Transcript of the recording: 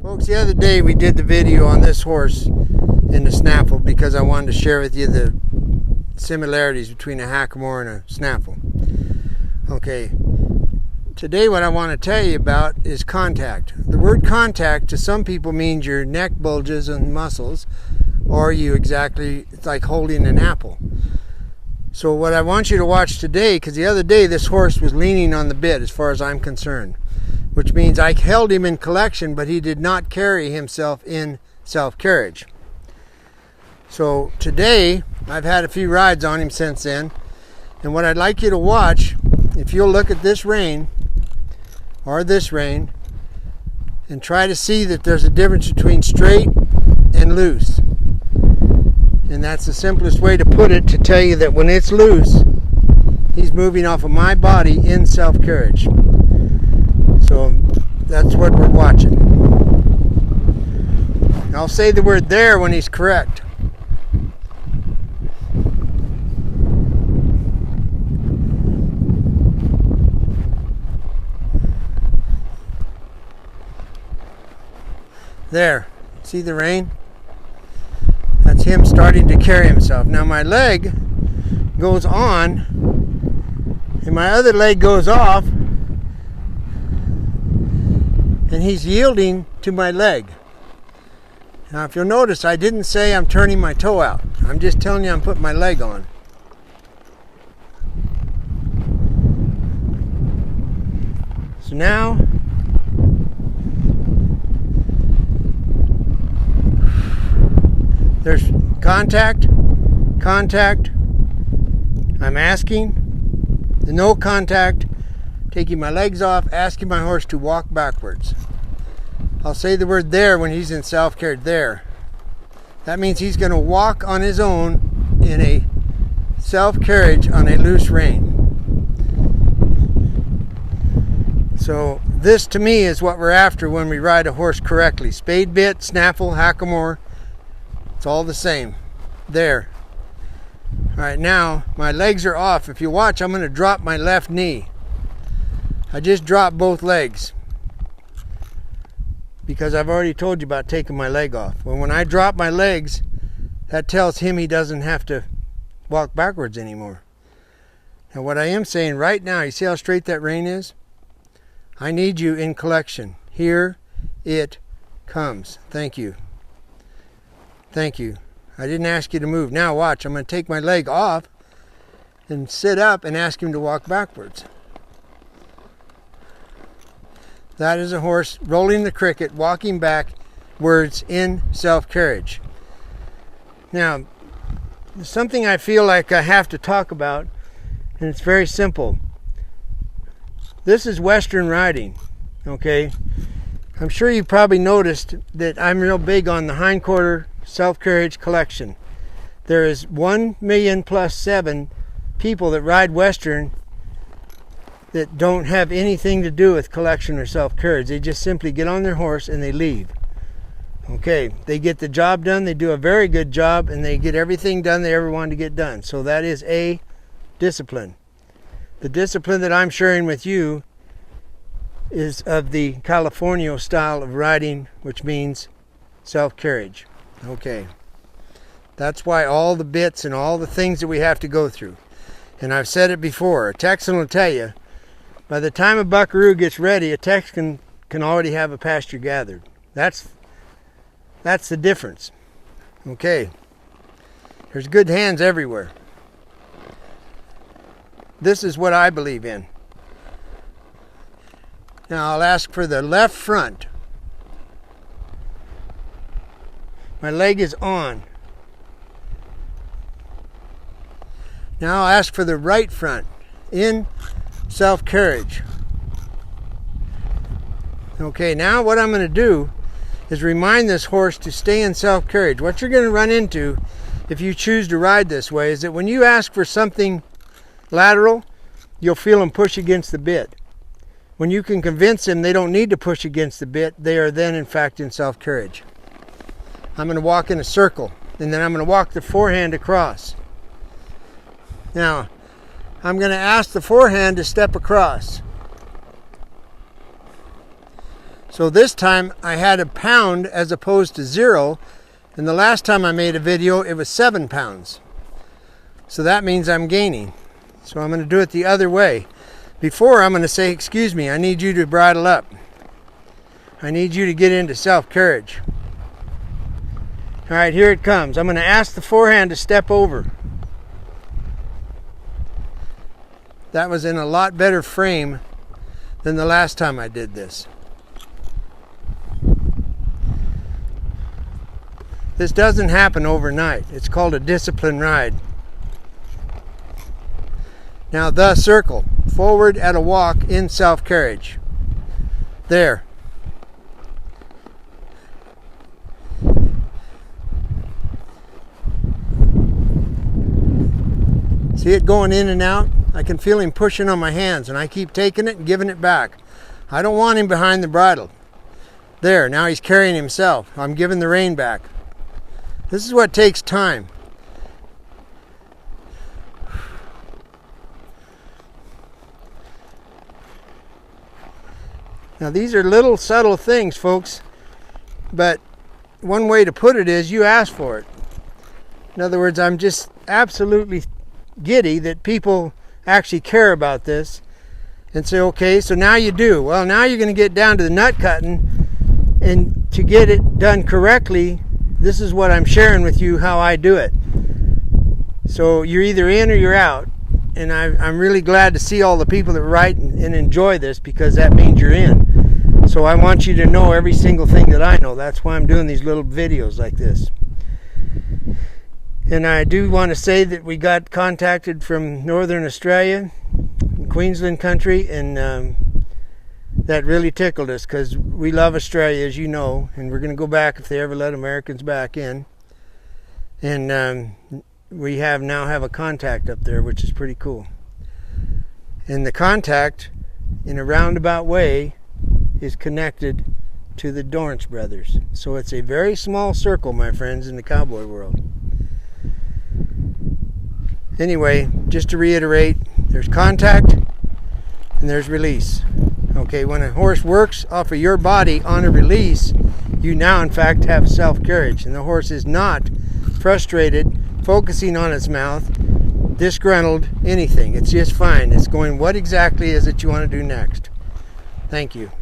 Folks, the other day we did the video on this horse in the Snaffle because I wanted to share with you the similarities between a Hackamore and a Snaffle. Okay, today what I want to tell you about is contact. The word contact to some people means your neck bulges and muscles, or it's like holding an apple. So what I want you to watch today, because the other day this horse was leaning on the bit as far as I'm concerned, which means I held him in collection, but he did not carry himself in self-carriage. So today, I've had a few rides on him since then, and what I'd like you to watch, if you'll look at this rein, or this rein, and try to see that there's a difference between straight and loose. And that's the simplest way to put it, to tell you that when it's loose, he's moving off of my body in self-carriage. So that's what we're watching. I'll say the word there when he's correct. There, see the rein? That's him starting to carry himself. Now my leg goes on and my other leg goes off, and he's yielding to my leg. Now if you'll notice, I didn't say I'm turning my toe out. I'm just telling you I'm putting my leg on. So now there's contact, I'm asking, the no contact, taking my legs off, asking my horse to walk backwards. I'll say the word there when he's in self-carriage, there. That means he's going to walk on his own in a self-carriage on a loose rein. So this to me is what we're after when we ride a horse correctly. Spade bit, Snaffle, Hackamore, it's all the same. There. All right, now my legs are off. If you watch, I'm going to drop my left knee. I just dropped both legs because I've already told you about taking my leg off. Well, when I drop my legs, that tells him he doesn't have to walk backwards anymore. Now what I am saying right now, you see how straight that rein is? I need you in collection. Here it comes. Thank you. Thank you. I didn't ask you to move. Now watch, I'm going to take my leg off and sit up and ask him to walk backwards. That is a horse rolling the cricket, walking backwards in self-carriage. Now, something I feel like I have to talk about, and it's very simple. This is Western riding, okay? I'm sure you probably noticed that I'm real big on the hindquarter self-carriage collection. There is 1,000,000+7 people that ride Western that don't have anything to do with collection or self-carriage. They just simply get on their horse and they leave. Okay, they get the job done, they do a very good job, and they get everything done they ever wanted to get done. So that is a discipline. The discipline that I'm sharing with you is of the California style of riding, which means self-carriage. Okay, that's why all the bits and all the things that we have to go through. And I've said it before, a Texan will tell you, by the time a buckaroo gets ready, a Texan can already have a pasture gathered. That's the difference. Okay, there's good hands everywhere. This is what I believe in. Now I'll ask for the left front. My leg is on. Now I'll ask for the right front in self-carriage. Okay, now what I'm going to do is remind this horse to stay in self-carriage. What you're going to run into if you choose to ride this way is that when you ask for something lateral, you'll feel them push against the bit. When you can convince them they don't need to push against the bit, they are then in fact in self-carriage. I'm going to walk in a circle, and then I'm going to walk the forehand across. Now, I'm going to ask the forehand to step across. So this time I had a pound as opposed to 0. And the last time I made a video, it was 7 pounds. So that means I'm gaining. So I'm going to do it the other way. Before, I'm going to say, excuse me, I need you to bridle up. I need you to get into self-carriage. All right, here it comes. I'm going to ask the forehand to step over. That was in a lot better frame than the last time I did this. This doesn't happen overnight. It's called a discipline ride. Now the circle, forward at a walk in self-carriage. There. See it going in and out? I can feel him pushing on my hands, and I keep taking it and giving it back. I don't want him behind the bridle. There, now he's carrying himself. I'm giving the rein back. This is what takes time. Now these are little subtle things, folks, but one way to put it is you ask for it. In other words, I'm just absolutely giddy that people actually care about this and say, okay, so now you do. Well, now you're going to get down to the nut cutting, and to get it done correctly, this is what I'm sharing with you, how I do it. So you're either in or you're out, and I'm really glad to see all the people that write and enjoy this, because that means you're in. So I want you to know every single thing that I know. That's why I'm doing these little videos like this. And I do want to say that we got contacted from Northern Australia, Queensland country, and that really tickled us, because we love Australia, as you know, and we're going to go back if they ever let Americans back in. And we now have a contact up there, which is pretty cool. And the contact, in a roundabout way, is connected to the Dorrance brothers. So it's a very small circle, my friends, in the cowboy world. Anyway, just to reiterate, there's contact and there's release. Okay, when a horse works off of your body on a release, you now in fact have self-carriage, and the horse is not frustrated, focusing on its mouth, disgruntled, anything. It's just fine. It's going, what exactly is it you want to do next? Thank you.